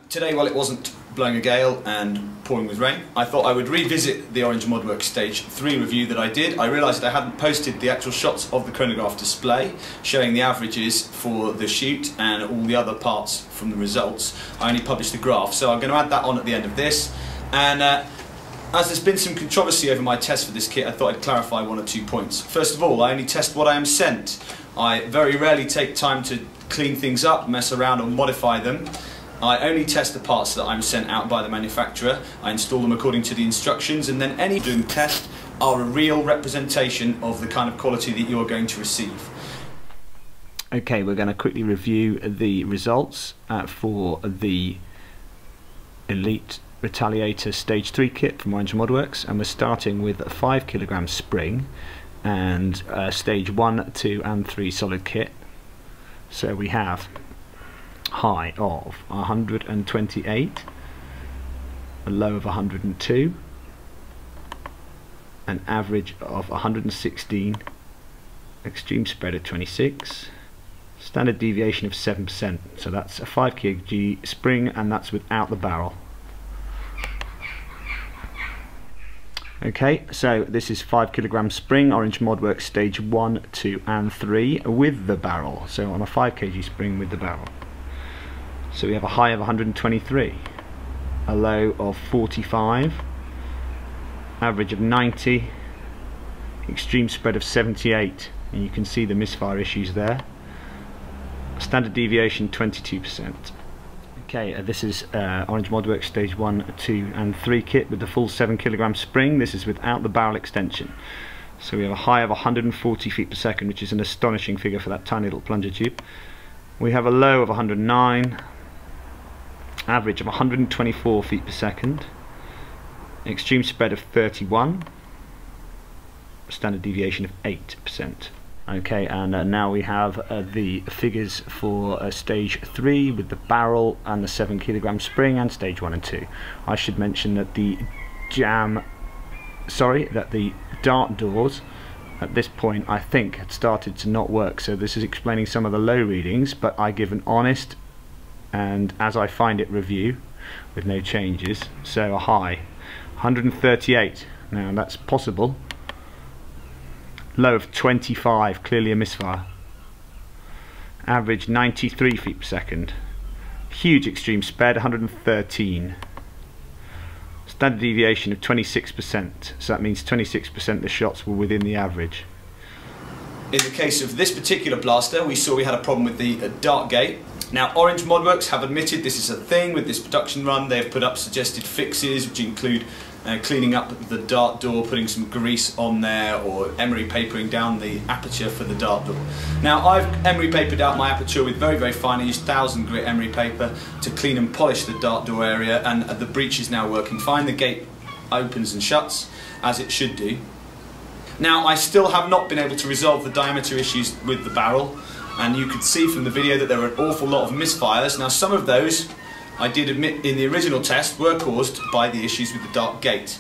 Today, while it wasn't blowing a gale and pouring with rain, I thought I would revisit the Orange Modworks Stage 3 review that I did. I realised that I hadn't posted the actual shots of the chronograph display showing the averages for the shoot and all the other parts from the results. I only published the graph, so I'm going to add that on at the end of this. And as there's been some controversy over my test for this kit, I thought I'd clarify one or 2 points. First of all, I only test what I am sent. I very rarely take time to clean things up, mess around or modify them. I only test the parts that I'm sent out by the manufacturer. I install them according to the instructions, and then any doing test are a real representation of the kind of quality that you're going to receive. Okay, we're going to quickly review the results for the Elite Retaliator Stage 3 kit from Orange Modworks, and we're starting with a 5 kilogram spring and Stage 1, 2 and 3 solid kit. So we have high of 128, a low of 102, an average of 116, extreme spread of 26, standard deviation of 7%, so that's a 5 kg spring, and that's without the barrel. Okay, so this is 5 kilogram spring, Orange Modworks Stage 1, 2 and 3 with the barrel, so on a 5 kg spring with the barrel. So we have a high of 123, a low of 45, average of 90, extreme spread of 78, and you can see the misfire issues there. Standard deviation 22%. Okay, this is Orange Modworks Stage 1, 2 and 3 kit with the full 7 kilogram spring. This is without the barrel extension. So we have a high of 140 feet per second, which is an astonishing figure for that tiny little plunger tube. We have a low of 109, average of 124 feet per second, extreme spread of 31, standard deviation of 8%. Okay, and now we have the figures for Stage 3 with the barrel and the 7 kilogram spring, and Stage 1 and 2. I should mention that the dart doors at this point I think had started to not work, so this is explaining some of the low readings, but I give an honest and as I find it review with no changes. So a high 138, now that's possible, low of 25, clearly a misfire, average 93 feet per second, huge extreme spread 113, standard deviation of 26%, so that means 26% of the shots were within the average. In the case of this particular blaster, we saw we had a problem with the dart gate. Now, Orange Modworks have admitted this is a thing with this production run. They've put up suggested fixes, which include cleaning up the dart door, putting some grease on there, or emery papering down the aperture for the dart door. Now, I've emery papered out my aperture with very, very fine. I used 1000 grit emery paper to clean and polish the dart door area, and the breech is now working fine. The gate opens and shuts as it should do. Now, I still have not been able to resolve the diameter issues with the barrel, and you could see from the video that there were an awful lot of misfires. Now, some of those, I did admit in the original test, were caused by the issues with the dart gate.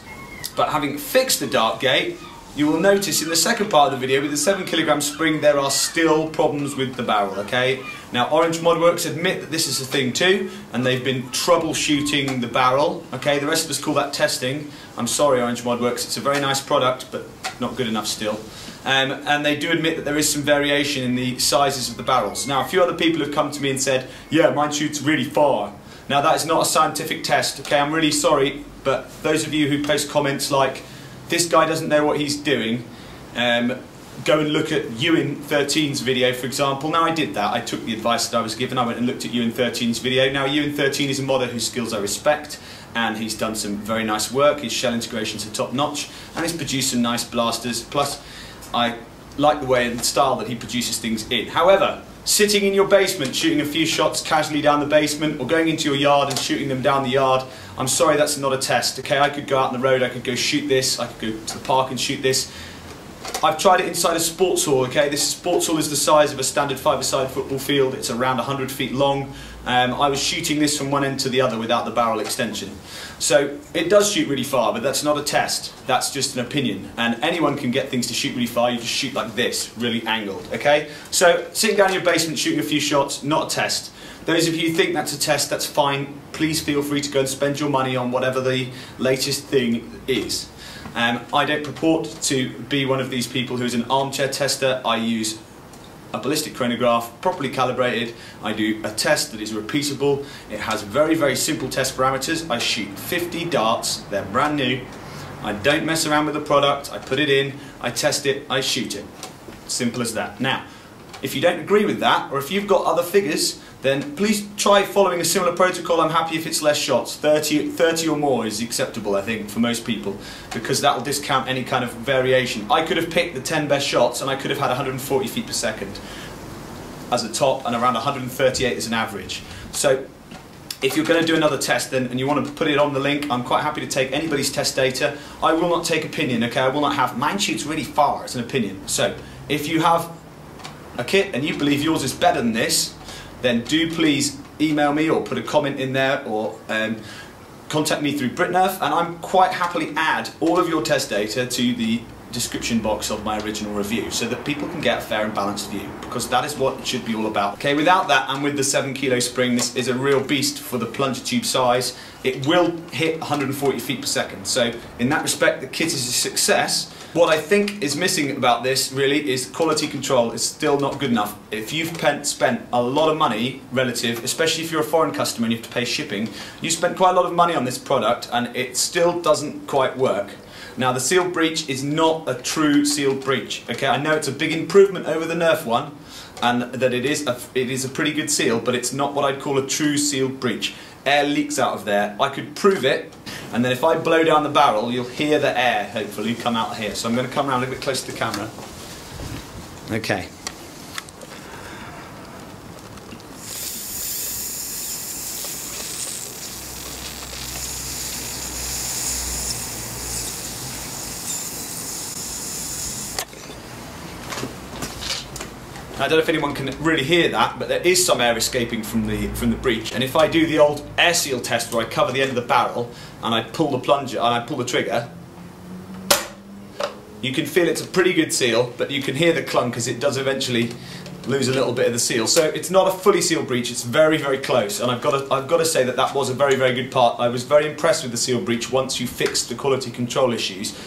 But having fixed the dart gate, you will notice in the second part of the video with the 7 kilogram spring there are still problems with the barrel, okay? Now, Orange Modworks admit that this is a thing too, and they've been troubleshooting the barrel, okay? The rest of us call that testing. I'm sorry, Orange Modworks, it's a very nice product, but not good enough still. And they do admit that there is some variation in the sizes of the barrels. Now, a few other people have come to me and said, yeah, mine shoots really far. Now, that is not a scientific test, okay? I'm really sorry, but those of you who post comments like, this guy doesn't know what he's doing, go and look at Ewan 13's video, for example. Now, I did that. I took the advice that I was given. I went and looked at Ewan 13's video. Now, Ewan 13 is a modder whose skills I respect, and he's done some very nice work. His shell integrations are top notch, and he's produced some nice blasters. Plus, I like the way and style that he produces things in. However, sitting in your basement shooting a few shots casually down the basement, or going into your yard and shooting them down the yard, I'm sorry, that's not a test, okay? I could go out on the road, I could go shoot this, I could go to the park and shoot this. I've tried it inside a sports hall, okay? This sports hall is the size of a standard five-a-side football field. It's around 100 feet long. I was shooting this from one end to the other without the barrel extension. So it does shoot really far, but that's not a test. That's just an opinion. And anyone can get things to shoot really far. You just shoot like this, really angled, okay? So sitting down in your basement, shooting a few shots, not a test. Those of you who think that's a test, that's fine. Please feel free to go and spend your money on whatever the latest thing is. I don't purport to be one of these people who is an armchair tester. I use a ballistic chronograph, properly calibrated. I do a test that is repeatable. It has very, very simple test parameters. I shoot 50 darts, they're brand new. I don't mess around with the product. I put it in, I test it, I shoot it. Simple as that. Now, if you don't agree with that, or if you've got other figures, then please try following a similar protocol. I'm happy if it's less shots. 30 or more is acceptable, I think, for most people, because that will discount any kind of variation. I could have picked the 10 best shots and I could have had 140 feet per second as a top and around 138 as an average. So if you're going to do another test then, and you want to put it on the link, I'm quite happy to take anybody's test data. I will not take opinion, okay? I will not have, mine shoots really far as an opinion. So if you have a kit and you believe yours is better than this, then do please email me or put a comment in there, or contact me through BritNerf, and I'm quite happily add all of your test data to the description box of my original review so that people can get a fair and balanced view, because that is what it should be all about. Okay, without that and with the 7 kilo spring, this is a real beast for the plunger tube size. It will hit 140 feet per second, so in that respect the kit is a success. What I think is missing about this really is quality control. It's still not good enough. If you've spent a lot of money relative, especially if you're a foreign customer and you have to pay shipping, you spent quite a lot of money on this product and it still doesn't quite work. Now the sealed breech is not a true sealed breech. Okay, I know it's a big improvement over the Nerf one and that it is a pretty good seal, but it's not what I'd call a true sealed breech. Air leaks out of there. I could prove it, and then if I blow down the barrel, you'll hear the air hopefully come out here. So I'm going to come around a bit close to the camera. Okay. I don't know if anyone can really hear that, but there is some air escaping from the breech. And if I do the old air seal test where I cover the end of the barrel and I pull the plunger and I pull the trigger, you can feel it's a pretty good seal, but you can hear the clunk as it does eventually lose a little bit of the seal. So it's not a fully sealed breech, it's very, very close. And I've got to say that that was a very, very good part. I was very impressed with the seal breech once you fixed the quality control issues.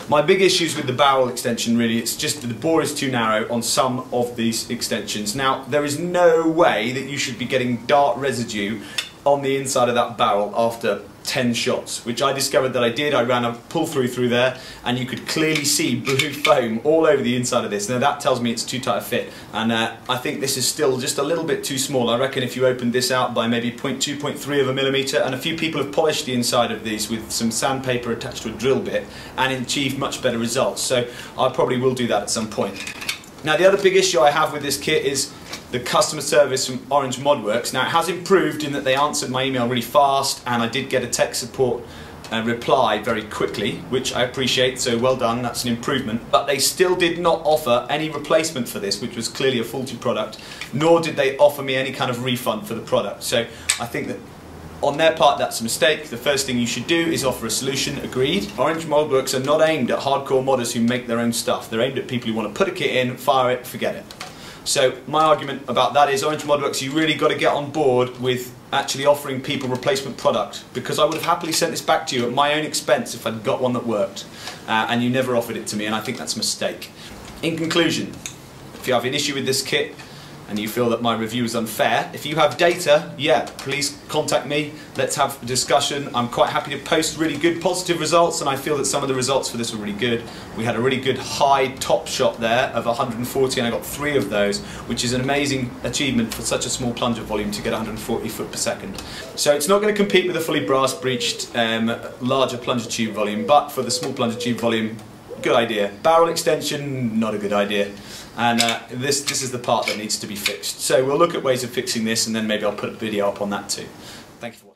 My big issues with the barrel extension really, it's just that the bore is too narrow on some of these extensions. Now, there is no way that you should be getting dart residue on the inside of that barrel after 10 shots, which I discovered that I did. I ran a pull through there and you could clearly see blue foam all over the inside of this. Now that tells me it's too tight a fit, and I think this is still just a little bit too small. I reckon if you opened this out by maybe 0.2, 0.3 of a millimetre, and a few people have polished the inside of these with some sandpaper attached to a drill bit and achieved much better results, so I probably will do that at some point. Now the other big issue I have with this kit is the customer service from Orange Modworks. Now it has improved in that they answered my email really fast, and I did get a tech support reply very quickly, which I appreciate, so well done, that's an improvement. But they still did not offer any replacement for this, which was clearly a faulty product, nor did they offer me any kind of refund for the product. So I think that on their part that's a mistake. The first thing you should do is offer a solution, agreed. Orange Modworks are not aimed at hardcore modders who make their own stuff. They're aimed at people who want to put a kit in, fire it, forget it. So my argument about that is Orange Modworks, you really got to get on board with actually offering people replacement product, because I would have happily sent this back to you at my own expense if I'd got one that worked, and you never offered it to me, and I think that's a mistake. In conclusion, if you have an issue with this kit and you feel that my review is unfair, if you have data, yeah, please contact me, let's have a discussion. I'm quite happy to post really good positive results, and I feel that some of the results for this were really good. We had a really good high top shot there of 140, and I got 3 of those, which is an amazing achievement for such a small plunger volume to get 140 foot per second. So it's not going to compete with a fully brass breeched larger plunger tube volume, but for the small plunger tube volume, good idea. Barrel extension, not a good idea. And this is the part that needs to be fixed. So we'll look at ways of fixing this, and then maybe I'll put a video up on that too. Thank you for watching.